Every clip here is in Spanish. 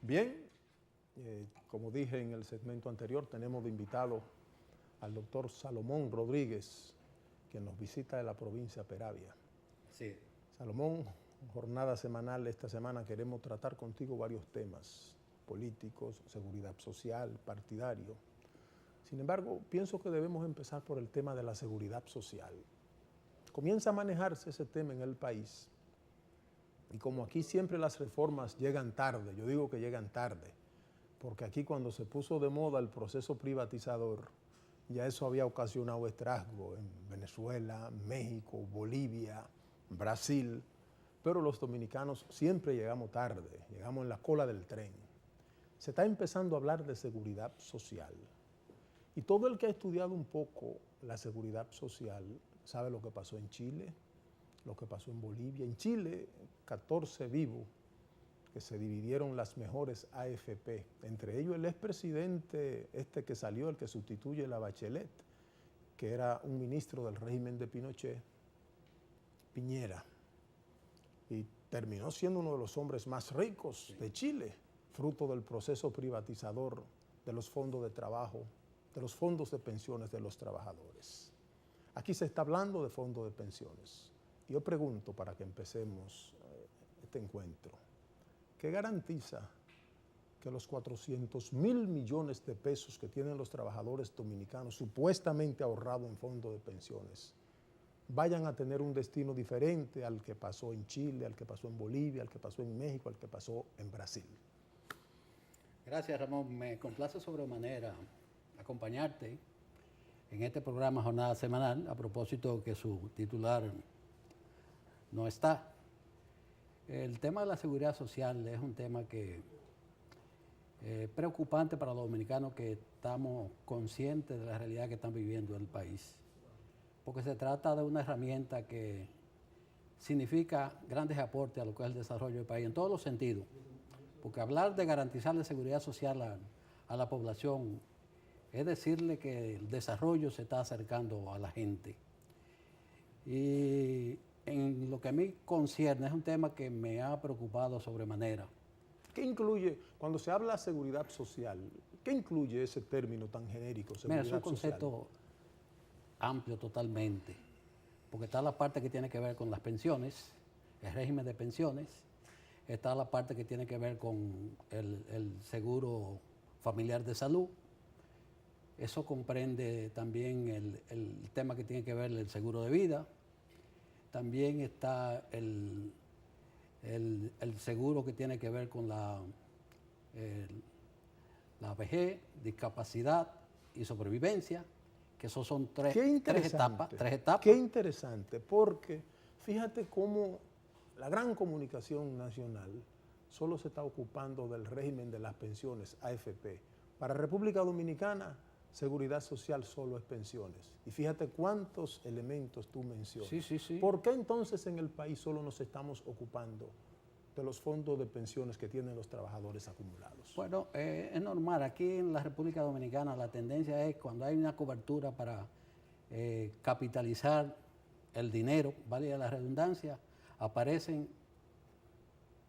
Bien, como dije en el segmento anterior, tenemos de invitado al doctor Salomón Rodríguez, que nos visita de la provincia de Peravia. Sí. Salomón, jornada semanal, esta semana queremos tratar contigo varios temas políticos, seguridad social, partidario. Sin embargo, pienso que debemos empezar por el tema de la seguridad social. Comienza a manejarse ese tema en el país y como aquí siempre las reformas llegan tarde, yo digo que llegan tarde, porque aquí cuando se puso de moda el proceso privatizador, ya eso había ocasionado estragos en Venezuela, México, Bolivia, Brasil, pero los dominicanos siempre llegamos tarde, llegamos en la cola del tren. Se está empezando a hablar de seguridad social y todo el que ha estudiado un poco la seguridad social sabe lo que pasó en Chile, lo que pasó en Bolivia. En Chile, 14 vivos que se dividieron las mejores AFP, entre ellos el expresidente que salió, el que sustituye a la Bachelet, que era un ministro del régimen de Pinochet, Piñera, y terminó siendo uno de los hombres más ricos de Chile, fruto del proceso privatizador de los fondos de trabajo, de los fondos de pensiones de los trabajadores. Aquí se está hablando de fondos de pensiones. Yo pregunto, para que empecemos este encuentro, ¿qué garantiza que los 400.000 millones de pesos que tienen los trabajadores dominicanos supuestamente ahorrados en fondos de pensiones vayan a tener un destino diferente al que pasó en Chile, al que pasó en Bolivia, al que pasó en México, al que pasó en Brasil? Gracias, Ramón. Me complace sobremanera acompañarte en este programa Jornada Semanal, a propósito que su titular no está. El tema de la seguridad social es un tema que es preocupante para los dominicanos, que estamos conscientes de la realidad que están viviendo en el país, porque se trata de una herramienta que significa grandes aportes a lo que es el desarrollo del país en todos los sentidos, porque hablar de garantizar la seguridad social a la población es decirle que el desarrollo se está acercando a la gente. Y en lo que a mí concierne, es un tema que me ha preocupado sobremanera. ¿Qué incluye, cuando se habla de seguridad social, qué incluye ese término tan genérico, seguridad social? Mira, es un concepto amplio totalmente, porque está la parte que tiene que ver con las pensiones, el régimen de pensiones, está la parte que tiene que ver con el seguro familiar de salud. Eso comprende también el tema que tiene que ver el seguro de vida. También está el seguro que tiene que ver con la vejez, discapacidad y sobrevivencia, que esos son tres etapas. Qué interesante, porque fíjate cómo la gran comunicación nacional solo se está ocupando del régimen de las pensiones, AFP. Para República Dominicana, seguridad social solo es pensiones. Y fíjate cuántos elementos tú mencionas. Sí. ¿Por qué entonces en el país solo nos estamos ocupando de los fondos de pensiones que tienen los trabajadores acumulados? Bueno, es normal. Aquí en la República Dominicana la tendencia es, cuando hay una cobertura para capitalizar el dinero, vale la redundancia, aparecen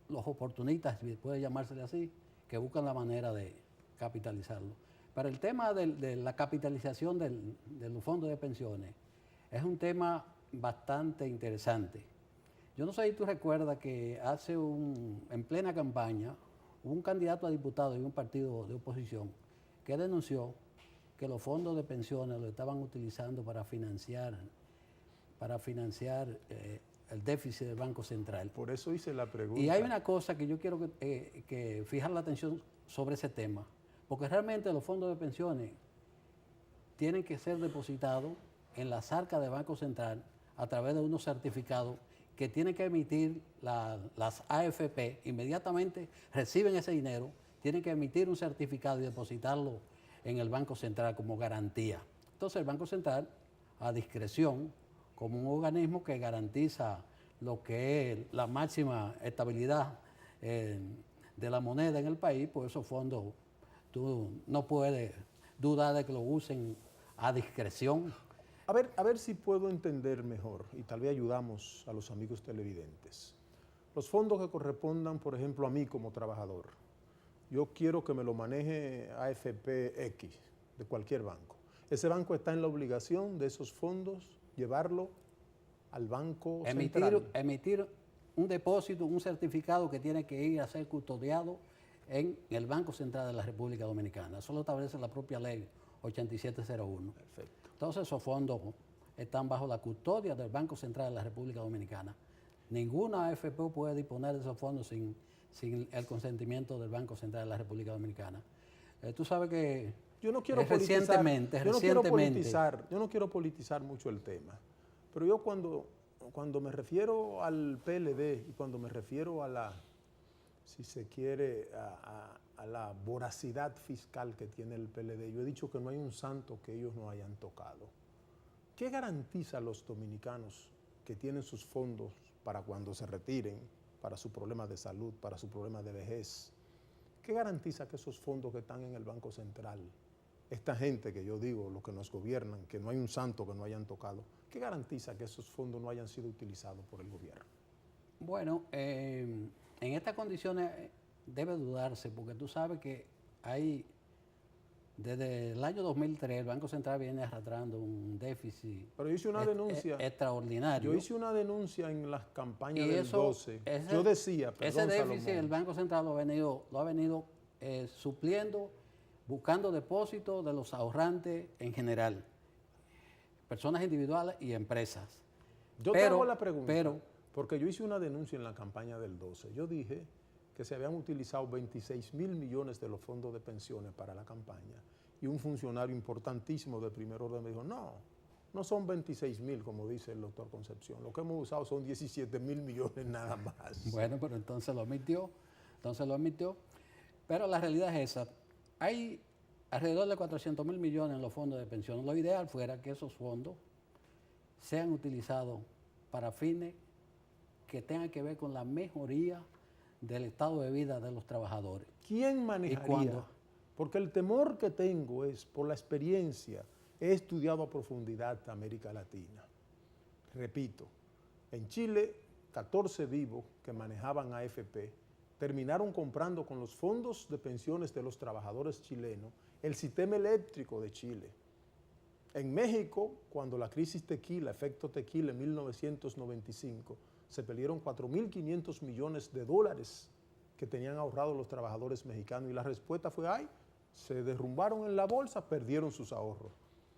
los oportunistas, si puede llamársele así, que buscan la manera de capitalizarlo. Pero el tema de la capitalización de los fondos de pensiones es un tema bastante interesante. Yo no sé si tú recuerdas que en plena campaña, hubo un candidato a diputado de un partido de oposición que denunció que los fondos de pensiones lo estaban utilizando para financiar el déficit del Banco Central. Por eso hice la pregunta. Y hay una cosa que yo quiero que fijar la atención sobre ese tema, porque realmente los fondos de pensiones tienen que ser depositados en las arcas del Banco Central a través de unos certificados que tienen que emitir las AFP. Inmediatamente reciben ese dinero, tienen que emitir un certificado y depositarlo en el Banco Central como garantía. Entonces el Banco Central, a discreción, como un organismo que garantiza lo que es la máxima estabilidad de la moneda en el país, pues esos fondos tú no puedes dudar de que lo usen a discreción. A ver si puedo entender mejor y tal vez ayudamos a los amigos televidentes. Los fondos que correspondan, por ejemplo, a mí como trabajador, yo quiero que me lo maneje AFP X, de cualquier banco. Ese banco está en la obligación de esos fondos llevarlo al banco central. Emitir un depósito, un certificado que tiene que ir a ser custodiado en el Banco Central de la República Dominicana. Eso lo establece la propia ley 8701. Perfecto. Entonces esos fondos están bajo la custodia del Banco Central de la República Dominicana. Ninguna AFP puede disponer de esos fondos sin el consentimiento del Banco Central de la República Dominicana. Tú sabes que yo no quiero politizar mucho el tema, pero yo cuando me refiero al PLD y cuando me refiero a la, si se quiere, a la voracidad fiscal que tiene el PLD, yo he dicho que no hay un santo que ellos no hayan tocado. ¿Qué garantiza a los dominicanos que tienen sus fondos para cuando se retiren, para su problema de salud, para su problema de vejez? ¿Qué garantiza que esos fondos que están en el Banco Central, esta gente que yo digo, los que nos gobiernan, que no hay un santo que no hayan tocado, qué garantiza que esos fondos no hayan sido utilizados por el gobierno? Bueno, en estas condiciones debe dudarse, porque tú sabes que hay, desde el año 2003, el Banco Central viene arrastrando un déficit. Pero yo hice una denuncia extraordinario. Yo hice una denuncia en las campañas del 12. Yo decía, ese déficit el Banco Central lo ha venido supliendo, buscando depósitos de los ahorrantes en general, personas individuales y empresas. Yo te hago la pregunta, porque yo hice una denuncia en la campaña del 12. Yo dije que se habían utilizado 26.000 millones de los fondos de pensiones para la campaña. Y un funcionario importantísimo de primer orden me dijo, no son 26.000 como dice el doctor Concepción. Lo que hemos usado son 17.000 millones nada más. Bueno, pero entonces lo admitió. Pero la realidad es esa. Hay alrededor de 400.000 millones en los fondos de pensiones. Lo ideal fuera que esos fondos sean utilizados para fines que tengan que ver con la mejoría del estado de vida de los trabajadores. ¿Quién manejaría? Porque el temor que tengo es, por la experiencia, he estudiado a profundidad América Latina. Repito, en Chile, 14 vivos que manejaban AFP terminaron comprando con los fondos de pensiones de los trabajadores chilenos el sistema eléctrico de Chile. En México, cuando la crisis tequila, efecto tequila en 1995, se perdieron 4.500 millones de dólares que tenían ahorrados los trabajadores mexicanos y la respuesta fue, se derrumbaron en la bolsa, perdieron sus ahorros.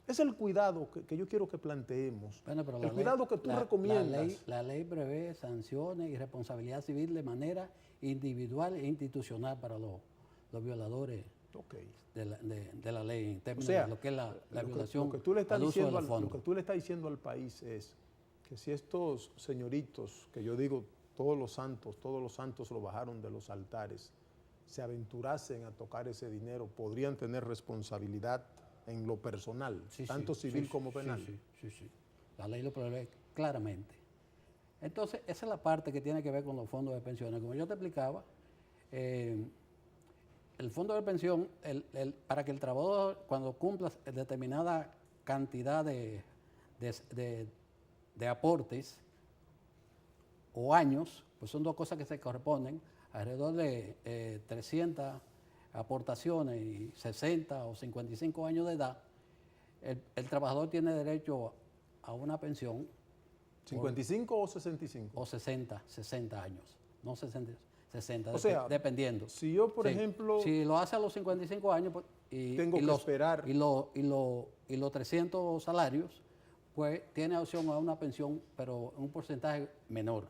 Es el cuidado que yo quiero que planteemos, pero el cuidado que tú recomiendas. La ley prevé sanciones y responsabilidad civil de manera individual e institucional para los violadores de la ley, en términos de lo que es la violación al uso de los fondos. Lo que tú le estás diciendo al país es que si estos señoritos, que yo digo todos los santos lo bajaron de los altares, se aventurasen a tocar ese dinero, podrían tener responsabilidad en lo personal, tanto civil como penal. Sí. La ley lo prevé claramente. Entonces, esa es la parte que tiene que ver con los fondos de pensiones. Como yo te explicaba, el fondo de pensión, para que el trabajador, cuando cumpla determinada cantidad de aportes o años, pues son dos cosas que se corresponden, alrededor de 300 aportaciones y 60 o 55 años de edad, el trabajador tiene derecho a una pensión. ¿55 o 65? O 60 años, no 60, o sea, dependiendo. Si yo, por ejemplo... Si lo hace a los 55 años pues, tengo que esperar. Y los 300 salarios, pues tiene opción a una pensión, pero en un porcentaje menor.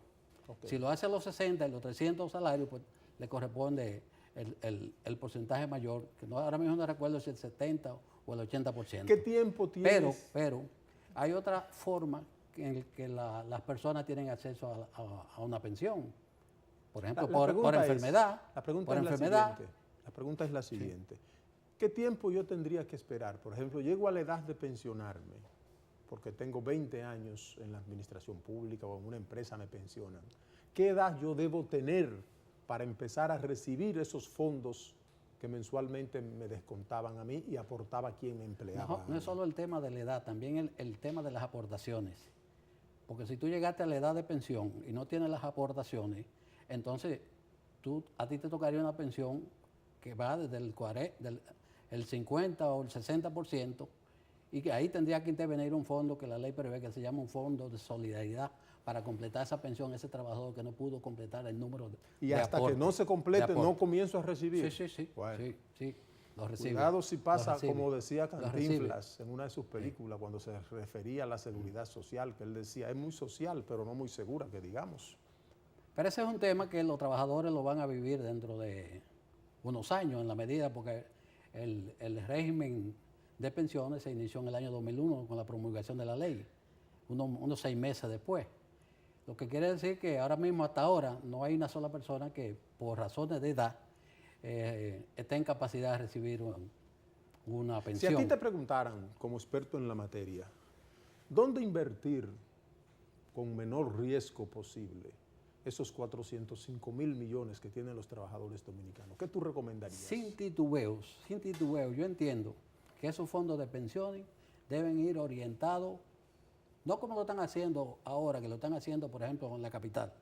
Okay. Si lo hace a los 60 y los 300 salarios, pues le corresponde el porcentaje mayor, que ahora mismo no recuerdo si el 70 o el 80%. ¿Qué tiempo tienes? Pero hay otra forma en que las personas tienen acceso a una pensión. Por ejemplo, por enfermedad. La pregunta es la siguiente. Sí. ¿Qué tiempo yo tendría que esperar? Por ejemplo, llego a la edad de pensionarme, porque tengo 20 años en la administración pública o en una empresa me pensionan. ¿Qué edad yo debo tener para empezar a recibir esos fondos que mensualmente me descontaban a mí y aportaba quien me empleaba? No es solo el tema de la edad, también el tema de las aportaciones. Porque si tú llegaste a la edad de pensión y no tienes las aportaciones, entonces a ti te tocaría una pensión que va desde el 50 o el 60%, y que ahí tendría que intervenir un fondo que la ley prevé, que se llama un fondo de solidaridad, para completar esa pensión, ese trabajador que no pudo completar el número y hasta que no se complete, no comienzo a recibir. Sí, bueno. sí, lo recibe. Cuidado si pasa, como decía Lo Cantinflas en una de sus películas, cuando se refería a la seguridad social, que él decía, es muy social, pero no muy segura, que digamos. Pero ese es un tema que los trabajadores lo van a vivir dentro de unos años, en la medida, porque el régimen de pensiones se inició en el año 2001 con la promulgación de la ley, unos 6 meses después. Lo que quiere decir que ahora mismo, hasta ahora, no hay una sola persona que por razones de edad esté en capacidad de recibir una pensión. Si a ti te preguntaran, como experto en la materia, ¿dónde invertir con menor riesgo posible esos 405.000 millones que tienen los trabajadores dominicanos? ¿Qué tú recomendarías? Sin titubeos, yo entiendo que esos fondos de pensiones deben ir orientados, no como lo están haciendo ahora, que lo están haciendo, por ejemplo, en la capital.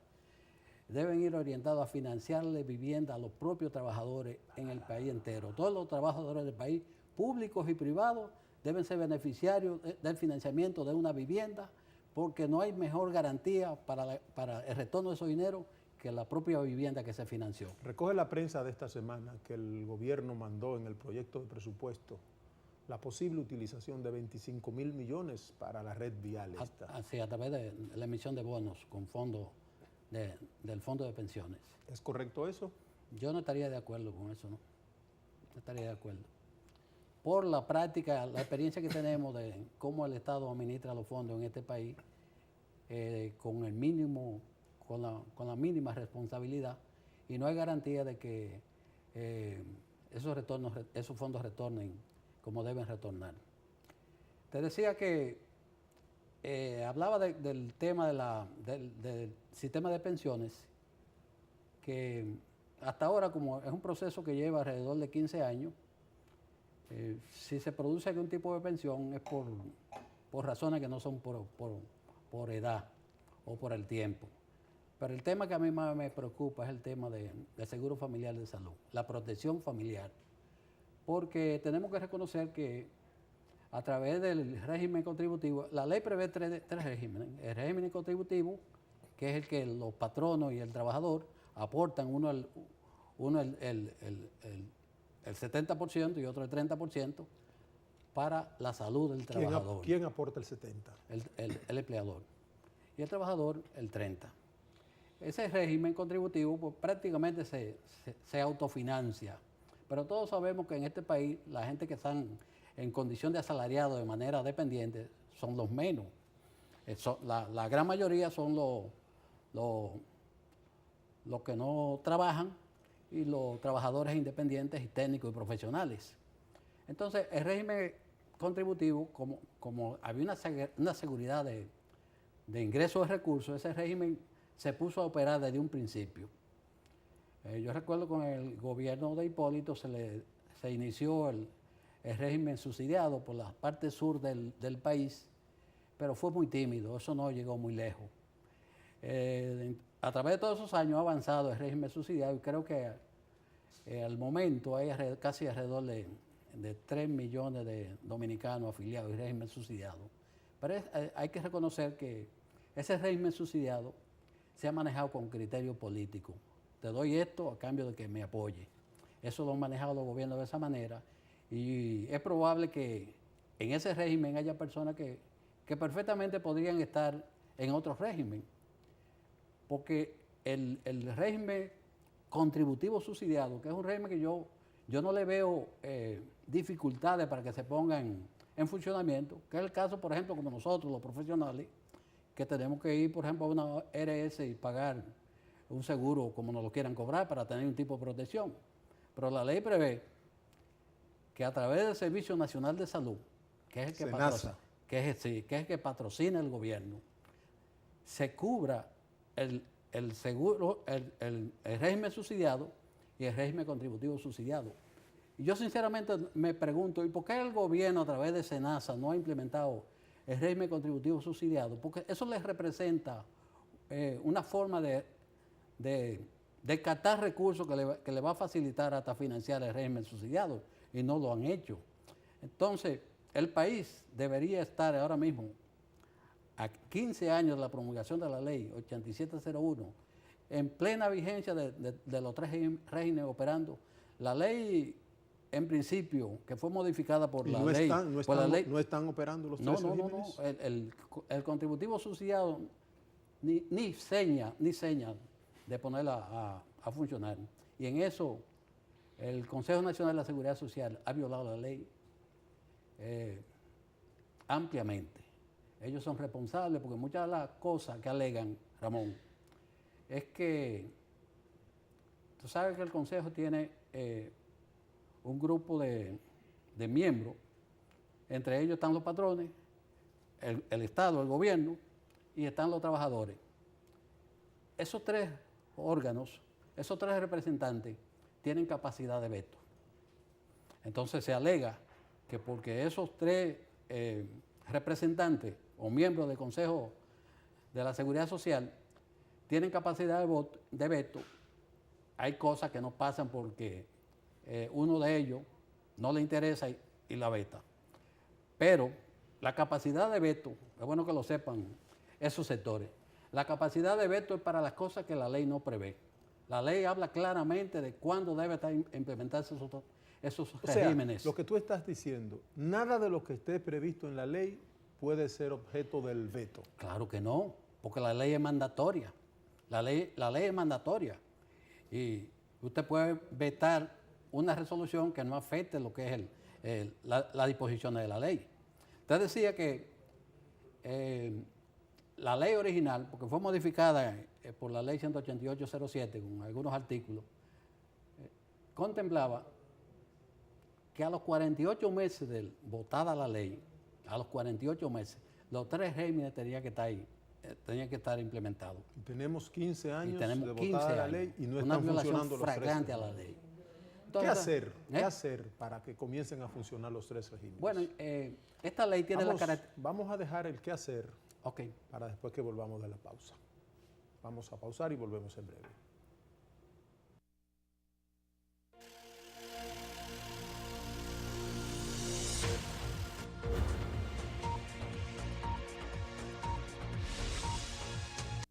Deben ir orientados a financiarle vivienda a los propios trabajadores en el país entero. Todos los trabajadores del país, públicos y privados, deben ser beneficiarios del financiamiento de una vivienda, porque no hay mejor garantía para el retorno de esos dineros que la propia vivienda que se financió. Recoge la prensa de esta semana que el gobierno mandó en el proyecto de presupuesto la posible utilización de 25.000 millones para la red vial esta. Así, a través de la emisión de bonos con fondos del fondo de pensiones. ¿Es correcto eso? Yo no estaría de acuerdo con eso, ¿no? No estaría de acuerdo. Por la práctica, la experiencia que tenemos de cómo el Estado administra los fondos en este país, con el mínimo, con la mínima responsabilidad, y no hay garantía de que esos fondos retornen como deben retornar. Te decía que hablaba del tema del sistema de pensiones, que hasta ahora, como es un proceso que lleva alrededor de 15 años, si se produce algún tipo de pensión es por razones que no son por edad o por el tiempo. Pero el tema que a mí más me preocupa es el tema del seguro familiar de salud, la protección familiar. Porque tenemos que reconocer que a través del régimen contributivo, la ley prevé tres regímenes. El régimen contributivo, que es el que los patronos y el trabajador aportan, uno el 70% y otro el 30% para la salud del trabajador. ¿Quién aporta el 70%? El empleador. Y el trabajador el 30%. Ese régimen contributivo pues, prácticamente se autofinancia. Pero todos sabemos que en este país la gente que están en condición de asalariado de manera dependiente son los menos. La gran mayoría son los que no trabajan y los trabajadores independientes y técnicos y profesionales. Entonces, el régimen contributivo, como había una seguridad de ingresos de recursos, ese régimen se puso a operar desde un principio. Yo recuerdo con el gobierno de Hipólito se inició el régimen subsidiado por la parte sur del país, pero fue muy tímido, eso no llegó muy lejos. A través de todos esos años ha avanzado el régimen subsidiado y creo que al momento hay casi alrededor de 3 millones de dominicanos afiliados al régimen subsidiado. Pero hay que reconocer que ese régimen subsidiado se ha manejado con criterio político. Te doy esto a cambio de que me apoye. Eso lo han manejado los gobiernos de esa manera y es probable que en ese régimen haya personas que perfectamente podrían estar en otro régimen, porque el régimen contributivo subsidiado, que es un régimen que yo no le veo dificultades para que se pongan en funcionamiento, que es el caso, por ejemplo, como nosotros, los profesionales, que tenemos que ir, por ejemplo, a una RS y pagar un seguro como nos lo quieran cobrar para tener un tipo de protección. Pero la ley prevé que a través del Servicio Nacional de Salud, que es el que patrocina el gobierno, se cubra el seguro, el régimen subsidiado y el régimen contributivo subsidiado. Y yo sinceramente me pregunto, ¿y por qué el gobierno a través de SENASA no ha implementado el régimen contributivo subsidiado? Porque eso les representa una forma de descartar recursos que le va a facilitar hasta financiar el régimen subsidiado, y no lo han hecho. Entonces, el país debería estar ahora mismo, a 15 años de la promulgación de la ley 8701, en plena vigencia de los tres regímenes operando. La ley, en principio, que fue modificada por la ley... ¿No están operando los tres regímenes? No. El contributivo subsidiado ni seña de ponerla a funcionar. Y en eso, el Consejo Nacional de la Seguridad Social ha violado la ley ampliamente. Ellos son responsables porque muchas de las cosas que alegan, Ramón, es que tú sabes que el Consejo tiene un grupo de miembros, entre ellos están los patrones, el Estado, el gobierno, y están los trabajadores. Esos tres órganos, esos tres representantes, tienen capacidad de veto. Entonces se alega que porque esos tres representantes o miembros del Consejo de la Seguridad Social tienen capacidad de veto, hay cosas que no pasan porque uno de ellos no le interesa y la veta. Pero la capacidad de veto, es bueno que lo sepan esos sectores, la capacidad de veto es para las cosas que la ley no prevé. La ley habla claramente de cuándo debe implementarse esos regímenes. O sea, lo que tú estás diciendo, nada de lo que esté previsto en la ley puede ser objeto del veto. Claro que no, porque la ley es mandatoria. La ley es mandatoria. Y usted puede vetar una resolución que no afecte lo que es las disposiciones de la ley. Usted decía que la ley original, porque fue modificada por la ley 18807 con algunos artículos, contemplaba que a los 48 meses de votada la ley, a los 48 meses, los tres regímenes tenían que estar implementados. Y tenemos 15 años de votada la ley y no están funcionando los tres regímenes. A la ley. Entonces, ¿Qué hacer para que comiencen a funcionar los tres regímenes? Bueno, esta ley tiene la característica... Vamos a dejar el qué hacer para después que volvamos de la pausa. Vamos a pausar y volvemos en breve.